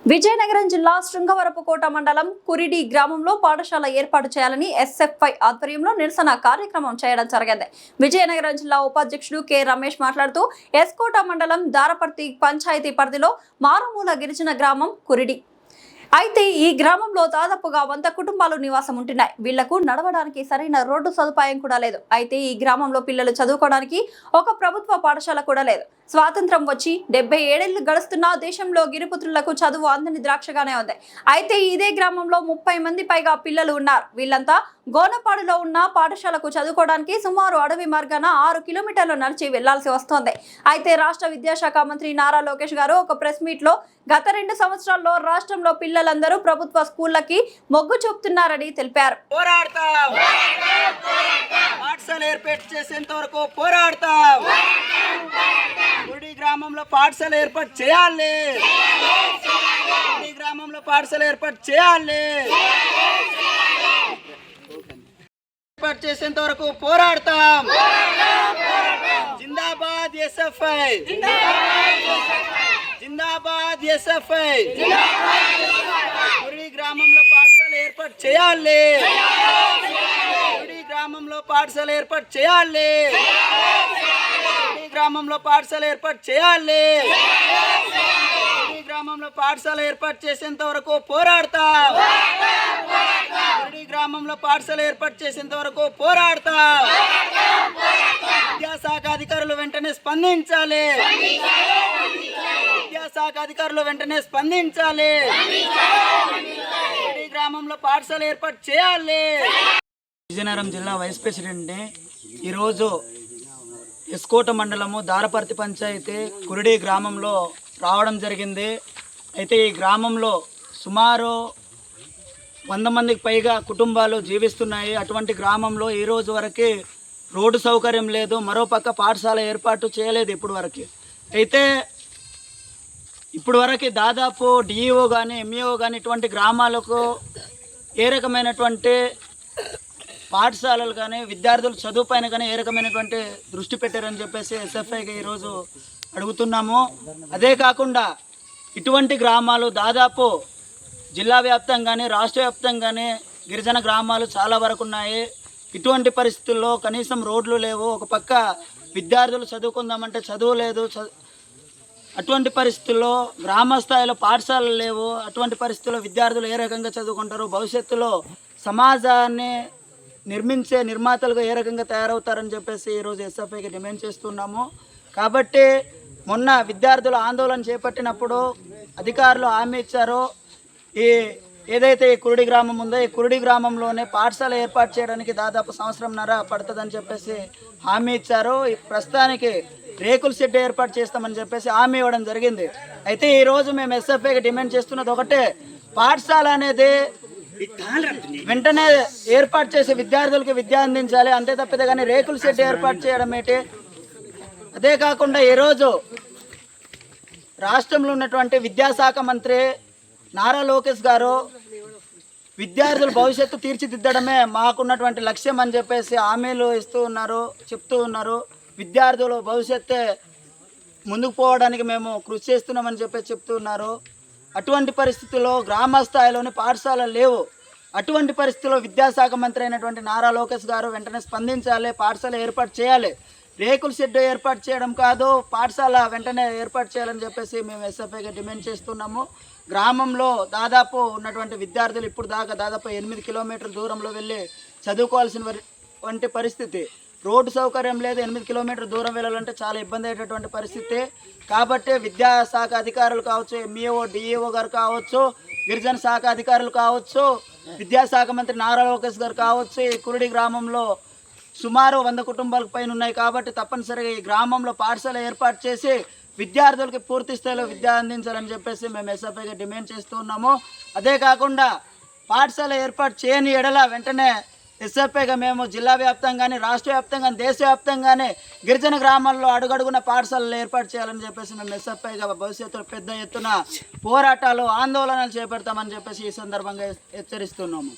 విజయనగరం జిల్లా శృంగవరపుకోట మండలం కురిడి గ్రామంలో పాఠశాల ఏర్పాటు చేయాలని ఎస్ఎఫ్ఐ ఆధ్వర్యంలో నిరసన కార్యక్రమం చేయడం జరిగింది. విజయనగరం జిల్లా ఉపాధ్యక్షుడు కె రమేష్ మాట్లాడుతూ ఎస్కోట మండలం దారపర్తి పంచాయతీ పరిధిలో మారుమూల గిరిజన గ్రామం కురిడి. అయితే ఈ గ్రామంలో దాదాపుగా 100 కుటుంబాలు నివాసం ఉంటున్నాయి. వీళ్లకు నడవడానికి సరైన రోడ్డు సదుపాయం కూడా లేదు. అయితే ఈ గ్రామంలో పిల్లలు చదువుకోవడానికి ఒక ప్రభుత్వ పాఠశాల కూడా లేదు. స్వాతంత్రం వచ్చి 77 ఏళ్లు గడుస్తున్నా దేశంలో గిరిపుత్రులకు చదువు అందని ద్రాక్షగానే ఉంది. అయితే ఇదే గ్రామంలో 30 మంది పైగా పిల్లలు ఉన్నారు. వీళ్ళంతా గోనపాడులో ఉన్న పాఠశాలకు చదువుకోవడానికి సుమారు అడవి మార్గాన 6 కిలోమీటర్లు నడిచి వెళ్లాల్సి వస్తోంది. అయితే రాష్ట్ర విద్యాశాఖ మంత్రి నారా లోకేష్ గారు ఒక ప్రెస్ మీట్ లో గత 2 సంవత్సరాల్లో రాష్ట్రంలో పిల్లలందరూ ప్రభుత్వ స్కూళ్లకి మొగ్గు చూపుతున్నారని తెలిపారు. గ్రామంలో పాఠశాల ఏర్పాటు చేయాలి. గ్రామంలో పాఠశాల ఏర్పాటు చేయాలి. ఏర్పాటు చేసేంత వరకు పోరాడతాం. జిందాబాద్ ఎస్ఎఫ్ఐ, జిందాబాద్ ఎస్ఎఫ్ఐ. కురిడి గ్రామంలో పాఠశాల ఏర్పాటు చేయాలి. కురిడి గ్రామంలో పాఠశాల ఏర్పాటు చేయాలి. గ్రామంలో పాఠశాల ఏర్పాటు చేయాలి. గ్రామంలో పాఠశాల ఏర్పాటు చేసేంత వరకు పోరాడతాం. గ్రామంలో పాఠశాల ఏర్పాటు చేసేంత వరకు పోరాడతాం. విద్యాశాఖ అధికారులు వెంటనే స్పందించాలి. విద్యాశాఖ అధికారులు వెంటనే స్పందించాలి. గ్రామంలో పాఠశాల ఏర్పాటు చేయాలి. విజయనగరం జిల్లా వైస్ ప్రెసిడెంట్ని ఈరోజు ఎస్కోట మండలము దారపర్తి పంచాయతీ కురిడి గ్రామంలో రావడం జరిగింది. అయితే ఈ గ్రామంలో సుమారు 100 మందికి పైగా కుటుంబాలు జీవిస్తున్నాయి. అటువంటి గ్రామంలో ఈ రోజు వరకు రోడ్డు సౌకర్యం లేదు. మరోపక్క పాఠశాల ఏర్పాటు చేయలేదు ఇప్పటి వరకు. అయితే ఇప్పటి వరకు దాదాపు డిఈఓ కానీ ఎంఈఓ కానీ ఇటువంటి గ్రామాలకు ఏ రకమైనటువంటి పాఠశాలలు కానీ విద్యార్థుల చదువు పైన కానీ ఏ రకమైనటువంటి దృష్టి పెట్టారని చెప్పేసి ఎస్ఎఫ్ఐగా ఈరోజు అడుగుతున్నాము. అదే కాకుండా ఇటువంటి గ్రామాలు దాదాపు జిల్లా వ్యాప్తంగానే రాష్ట్ర వ్యాప్తంగానే గిరిజన గ్రామాలు చాలా వరకు ఉన్నాయి. ఇటువంటి పరిస్థితుల్లో కనీసం రోడ్లు లేవు. ఒక పక్క విద్యార్థులు చదువుకుందామంటే చదువు లేదు. అటువంటి పరిస్థితుల్లో గ్రామ స్థాయిలో పాఠశాలలు లేవు. అటువంటి పరిస్థితుల్లో విద్యార్థులు ఏ రకంగా చదువుకుంటారు, భవిష్యత్తులో సమాజాన్ని నిర్మించే నిర్మాతలుగా ఏ రకంగా తయారవుతారని చెప్పేసి ఈరోజు ఎస్ఎఫ్ఐకి డిమాండ్ చేస్తున్నాము. కాబట్టి మొన్న విద్యార్థులు ఆందోళన చేపట్టినప్పుడు అధికారులు హామీ ఇచ్చారో ఏదైతే ఈ కురిడి గ్రామం ఉందో ఈ కురిడి గ్రామంలోనే పాఠశాల ఏర్పాటు చేయడానికి దాదాపు 1.5 సంవత్సరం పడుతుందని చెప్పేసి హామీ ఇచ్చారు. ప్రస్తుతానికి రేకుల షెడ్ ఏర్పాటు చేస్తామని చెప్పేసి హామీ ఇవ్వడం జరిగింది. అయితే ఈరోజు మేము ఎస్ఎఫ్ఐకి డిమాండ్ చేస్తున్నది ఒకటే, పాఠశాల అనేది వెంటనే ఏర్పాటు చేసి విద్యార్థులకు విద్య అందించాలి. అంతే తప్పితే కానీ రేకుల షెడ్ ఏర్పాటు చేయడం ఏంటి? అదే కాకుండా ఈరోజు రాష్ట్రంలో ఉన్నటువంటి విద్యాశాఖ మంత్రి నారా లోకేష్ గారు విద్యార్థుల భవిష్యత్తు తీర్చిదిద్దడమే మాకున్నటువంటి లక్ష్యం అని చెప్పేసి హామీలు చెప్తూ ఉన్నారు. విద్యార్థుల భవిష్యత్తే ముందుకు పోవడానికి మేము కృషి చేస్తున్నామని చెప్పేసి చెప్తూ ఉన్నారు. అటువంటి పరిస్థితుల్లో గ్రామ స్థాయిలోని పాఠశాలలు లేవు. అటువంటి పరిస్థితుల్లో విద్యాశాఖ మంత్రి అయినటువంటి నారా లోకేష్ గారు వెంటనే స్పందించాలి. పాఠశాల ఏర్పాటు చేయాలి. రేకుల షెడ్ ఏర్పాటు చేయడం కాదు, పాఠశాల వెంటనే ఏర్పాటు చేయాలని చెప్పేసి మేము ఎస్ఎఫ్ఐగా డిమాండ్ చేస్తున్నాము. గ్రామంలో దాదాపు ఉన్నటువంటి విద్యార్థులు ఇప్పుడు దాకా దాదాపు 8 కిలోమీటర్ల దూరంలో వెళ్ళి చదువుకోవాల్సిన పరిస్థితి. రోడ్డు సౌకర్యం లేదు. 8 కిలోమీటర్ల దూరం వెళ్ళాలంటే చాలా ఇబ్బంది అయ్యేటటువంటి పరిస్థితి. కాబట్టి విద్యాశాఖ అధికారులు కావచ్చు, ఎంఈఓ డిఈఓ గారు కావచ్చు, గిరిజన శాఖ అధికారులు కావచ్చు, విద్యాశాఖ మంత్రి నారా లోకేష్ గారు కావచ్చు, ఈ కురిడి గ్రామంలో సుమారు 100 కుటుంబాలకు పైన ఉన్నాయి. కాబట్టి తప్పనిసరిగా ఈ గ్రామంలో పాఠశాల ఏర్పాటు చేసి విద్యార్థులకి పూర్తి స్థాయిలో విద్య అందించాలని చెప్పేసి మేము ఎస్ఎఫ్ఐగా డిమాండ్ చేస్తూ ఉన్నాము. అదే కాకుండా పాఠశాల ఏర్పాటు చేయని ఎడల వెంటనే ఎస్ఎఫ్ఐగా మేము జిల్లా వ్యాప్తంగానే రాష్ట్ర వ్యాప్తంగా దేశవ్యాప్తంగానే గిరిజన గ్రామాల్లో అడుగడుగున పాఠశాలలు ఏర్పాటు చేయాలని చెప్పేసి మేము ఎస్ఎఫ్ఐగా భవిష్యత్తులో పెద్ద ఎత్తున పోరాటాలు ఆందోళనలు చేపడతామని చెప్పేసి ఈ సందర్భంగా హెచ్చరిస్తున్నాము.